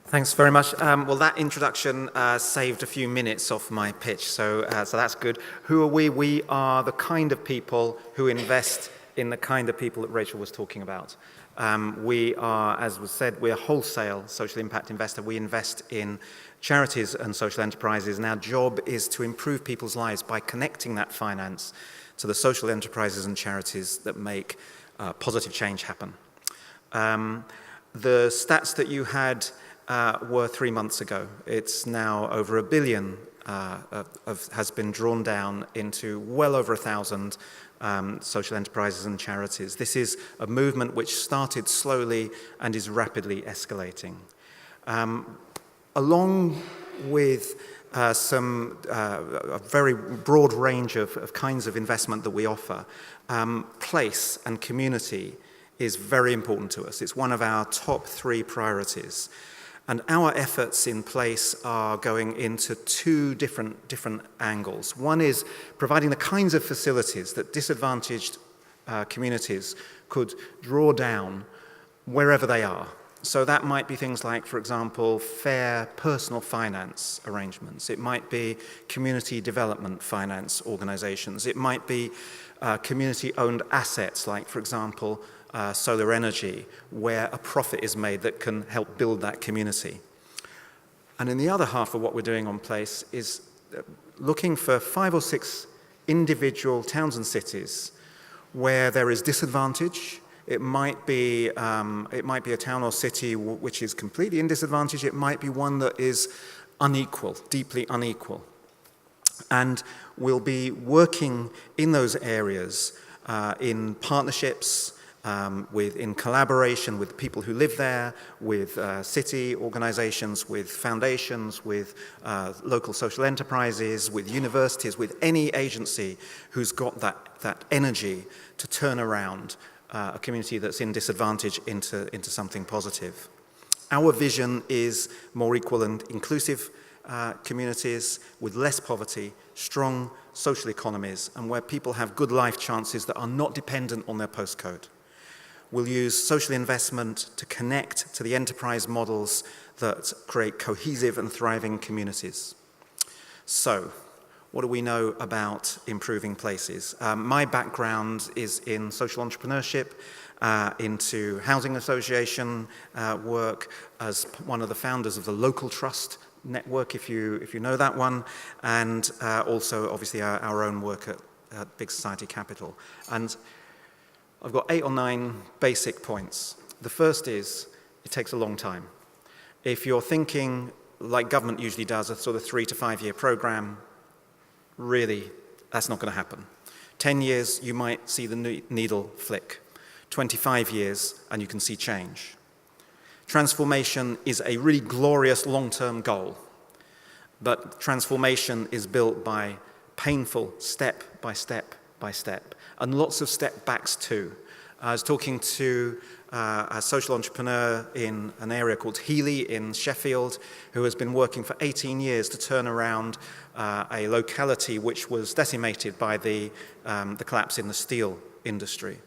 Thanks very much. Well, that introduction saved a few minutes off my pitch, so that's good. Who are we? We are the kind of people who invest in the kind of people that Rachel was talking about. We are, as was said, we're a wholesale social impact investor. We invest in charities and social enterprises, and our job is to improve people's lives by connecting that finance to the social enterprises and charities that make positive change happen. The stats that you had were 3 months ago. It's now over $1 billion has been drawn down into well over 1,000 social enterprises and charities. This is a movement which started slowly and is rapidly escalating. Along with a very broad range of kinds of investment that we offer, place and community is very important to us. It's one of our top 3 priorities. And our efforts in place are going into 2 different angles. One is providing the kinds of facilities that disadvantaged communities could draw down wherever they are. So that might be things like, for example, fair personal finance arrangements. It might be community development finance organizations. It might be community-owned assets, like, for example, solar energy, where a profit is made that can help build that community. And in the other half of what we're doing on place is looking for 5 or 6 individual towns and cities where there is disadvantage. It might be a town or city which is completely in disadvantage. It might be one that is unequal, deeply unequal. And we'll be working in those areas in partnerships, in collaboration with people who live there, with city organizations, with foundations, with local social enterprises, with universities, with any agency who's got that energy to turn around a community that's in disadvantage into something positive. Our vision is more equal and inclusive communities with less poverty, strong social economies, and where people have good life chances that are not dependent on their postcode. We'll use social investment to connect to the enterprise models that create cohesive and thriving communities. So, what do we know about improving places? My background is in social entrepreneurship, into housing association work as one of the founders of the Local Trust Network, if you know that one, and also obviously our own work at Big Society Capital. And I've got 8 or 9 basic points. The first is, it takes a long time. If you're thinking, like government usually does, a sort of 3 to 5 year program, really, that's not going to happen. 10 years, you might see the needle flick. 25 years, and you can see change. Transformation is a really glorious long-term goal, but transformation is built by painful step by step by step, and lots of step backs too. I was talking to a social entrepreneur in an area called Healy in Sheffield, who has been working for 18 years to turn around a locality which was decimated by the collapse in the steel industry.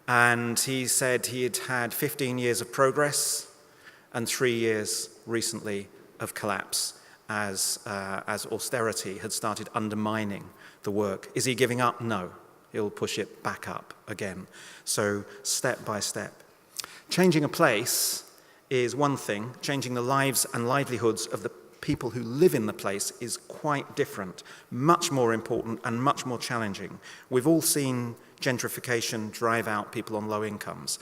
And he said he had had 15 years of progress and 3 years recently of collapse as austerity had started undermining the work. Is he giving up? No. He'll push it back up again. So step by step. Changing a place is one thing. Changing the lives and livelihoods of the people who live in the place is quite different, much more important and much more challenging. We've all seen gentrification drive out people on low incomes.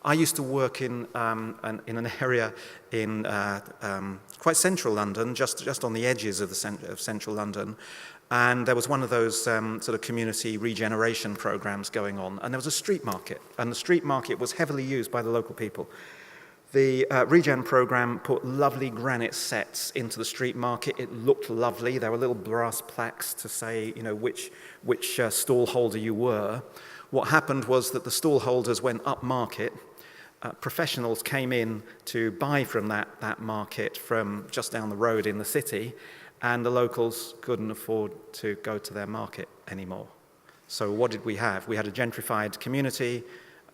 I used to work in an area in quite central London, just on the edges of central London, and there was one of those sort of community regeneration programs going on, and there was a street market, and the street market was heavily used by the local people. The regen program put lovely granite sets into the street market. It looked lovely. There were little brass plaques to say, which stall holder you were. What happened was that the stall holders went up market. Professionals came in to buy from that market from just down the road in the city, and the locals couldn't afford to go to their market anymore. So what did we have? We had a gentrified community,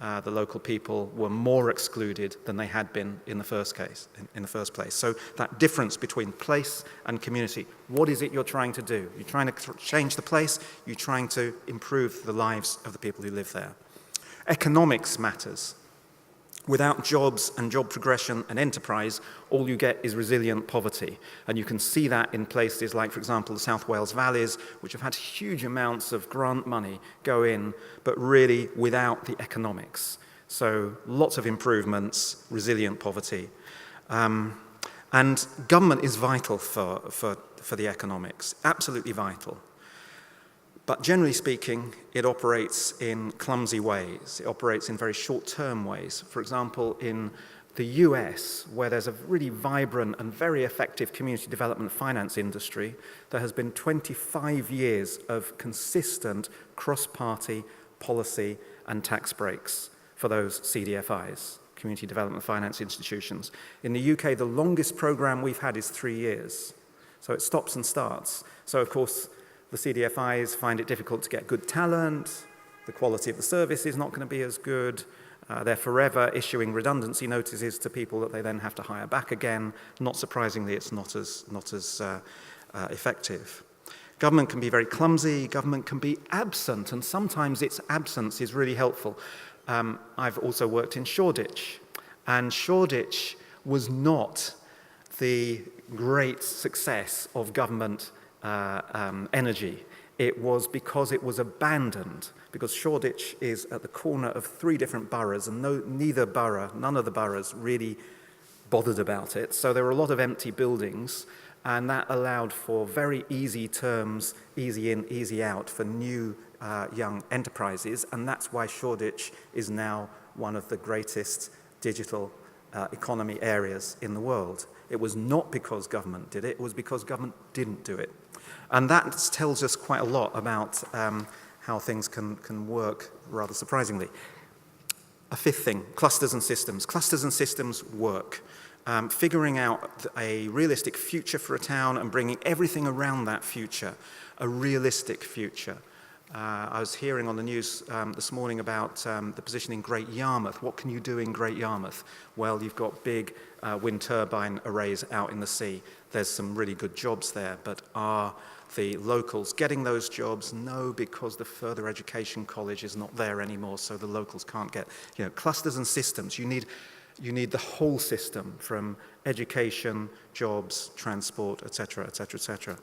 the local people were more excluded than they had been in the first place. So that difference between place and community, what is it you're trying to do? You're trying to change the place, you're trying to improve the lives of the people who live there. Economics matters. Without jobs and job progression and enterprise, all you get is resilient poverty. And you can see that in places like, for example, the South Wales valleys, which have had huge amounts of grant money go in, but really without the economics. So lots of improvements, resilient poverty. And government is vital for the economics, absolutely vital. But generally speaking, it operates in clumsy ways. It operates in very short-term ways. For example, in the US, where there's a really vibrant and very effective community development finance industry, there has been 25 years of consistent cross-party policy and tax breaks for those CDFIs, community development finance institutions. In the UK, the longest program we've had is 3 years. So it stops and starts. So, of course, the CDFIs find it difficult to get good talent, the quality of the service is not going to be as good, they're forever issuing redundancy notices to people that they then have to hire back again. Not surprisingly, it's not as effective. Government can be very clumsy, government can be absent, and sometimes its absence is really helpful. I've also worked in Shoreditch, and Shoreditch was not the great success of government energy. It was because it was abandoned, because Shoreditch is at the corner of 3 different boroughs, and none of the boroughs really bothered about it. So there were a lot of empty buildings, and that allowed for very easy terms, easy in, easy out for new young enterprises, and that's why Shoreditch is now one of the greatest digital economy areas in the world. It was not because government did it, it was because government didn't do it. And that tells us quite a lot about how things can work, rather surprisingly. A fifth thing, clusters and systems. Clusters and systems work. Figuring out a realistic future for a town and bringing everything around that future, a realistic future. I was hearing on the news this morning about the position in Great Yarmouth. What can you do in Great Yarmouth? Well, you've got big wind turbine arrays out in the sea. There's some really good jobs there, but are the locals getting those jobs? No, because the further education college is not there anymore, so the locals can't get, clusters and systems. You need the whole system, from education, jobs, transport, etc., etc., etc.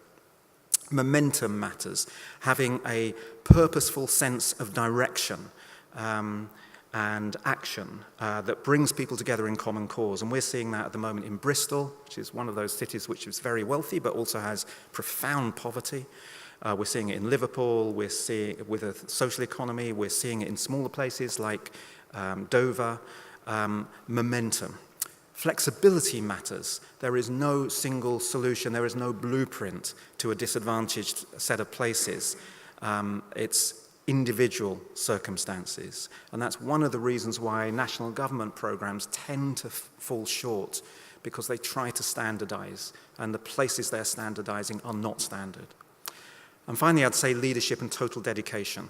Momentum matters, having a purposeful sense of direction and action that brings people together in common cause. And we're seeing that at the moment in Bristol, which is one of those cities which is very wealthy but also has profound poverty. We're seeing it in Liverpool, we're seeing it with a social economy, we're seeing it in smaller places like Dover. Momentum. Flexibility matters. There is no single solution, there is no blueprint to a disadvantaged set of places. It's individual circumstances. And that's one of the reasons why national government programs tend to fall short, because they try to standardize, and the places they're standardizing are not standard. And finally, I'd say leadership and total dedication.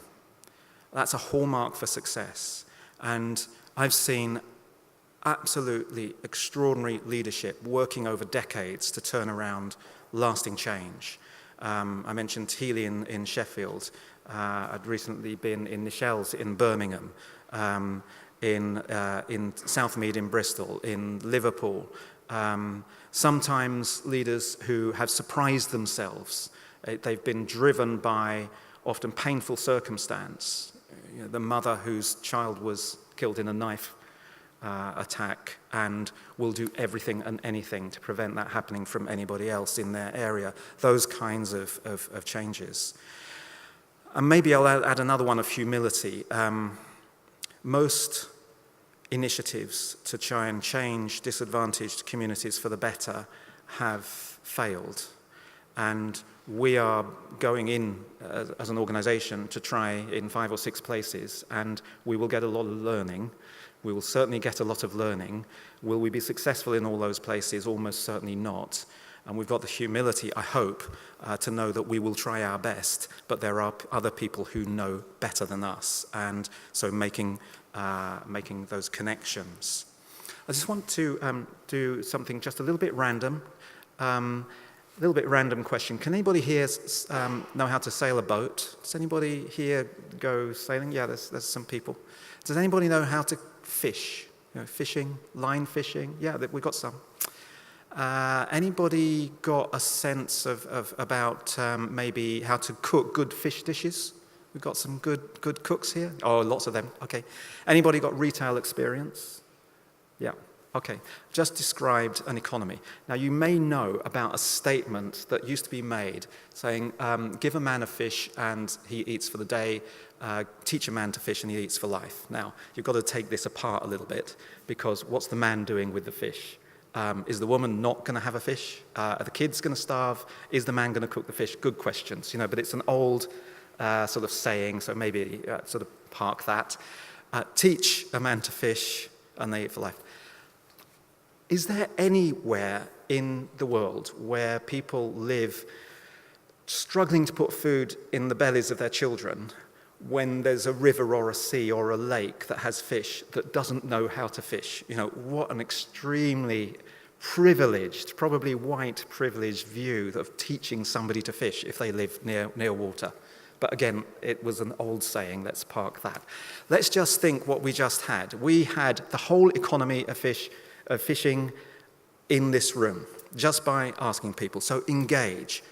That's a hallmark for success. And I've seen absolutely extraordinary leadership working over decades to turn around lasting change. I mentioned Healy in Sheffield. I'd recently been in Nichelle's in Birmingham, in Southmead in Bristol, in Liverpool. Sometimes leaders who have surprised themselves. They've been driven by often painful circumstance. The mother whose child was killed in a knife attack, and will do everything and anything to prevent that happening from anybody else in their area. Those kinds of changes. And maybe I'll add another one of humility. Most initiatives to try and change disadvantaged communities for the better have failed. And we are going in as an organization to try in 5 or 6 places, and we will get a lot of learning. We will certainly get a lot of learning. Will we be successful in all those places? Almost certainly not. And we've got the humility, I hope, to know that we will try our best, but there are other people who know better than us. And so making making those connections. I just want to do something just a little bit random. A little bit random question. Can anybody here know how to sail a boat? Does anybody here go sailing? Yeah, there's some people. Does anybody know how to fish? You know, fishing, line fishing? Yeah, we've got some. Anybody got a sense of about maybe how to cook good fish dishes? We've got some good cooks here. Oh, lots of them. Okay. Anybody got retail experience? Yeah. Okay, just described an economy. Now, you may know about a statement that used to be made saying, give a man a fish and he eats for the day, teach a man to fish and he eats for life. Now, you've got to take this apart a little bit, because what's the man doing with the fish? Is the woman not going to have a fish? Are the kids going to starve? Is the man going to cook the fish? Good questions, but it's an old sort of saying, so maybe sort of park that. Teach a man to fish and they eat for life. Is there anywhere in the world where people live struggling to put food in the bellies of their children when there's a river or a sea or a lake that has fish that doesn't know how to fish? What an extremely privileged, probably white privileged view of teaching somebody to fish if they live near water. But again, it was an old saying, let's park that. Let's just think what we just had. We had the whole economy of fishing in this room, just by asking people. So engage.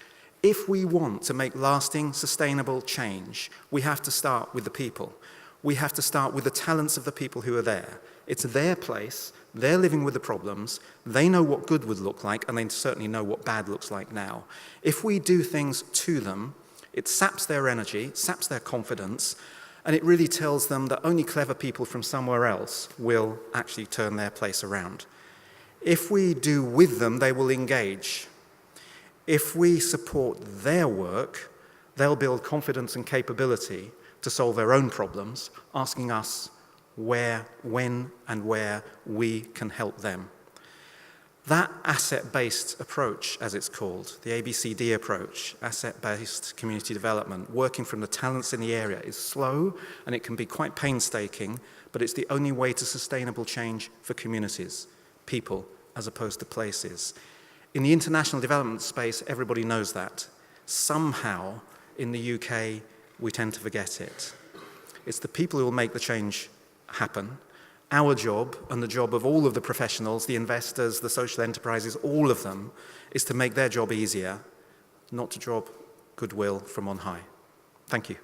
If we want to make lasting, sustainable change, we have to start with the people. We have to start with the talents of the people who are there. It's their place, they're living with the problems, they know what good would look like, and they certainly know what bad looks like now. If we do things to them, it saps their energy, saps their confidence, and it really tells them that only clever people from somewhere else will actually turn their place around. If we do with them, they will engage. If we support their work, they'll build confidence and capability to solve their own problems, asking us where, when, and where we can help them. That asset-based approach, as it's called, the ABCD approach, asset-based community development, working from the talents in the area, is slow and it can be quite painstaking, but it's the only way to sustainable change for communities, people, as opposed to places. In the international development space, everybody knows that. Somehow, in the UK, we tend to forget it. It's the people who will make the change happen. Our job, and the job of all of the professionals, the investors, the social enterprises, all of them, is to make their job easier, not to drop goodwill from on high. Thank you.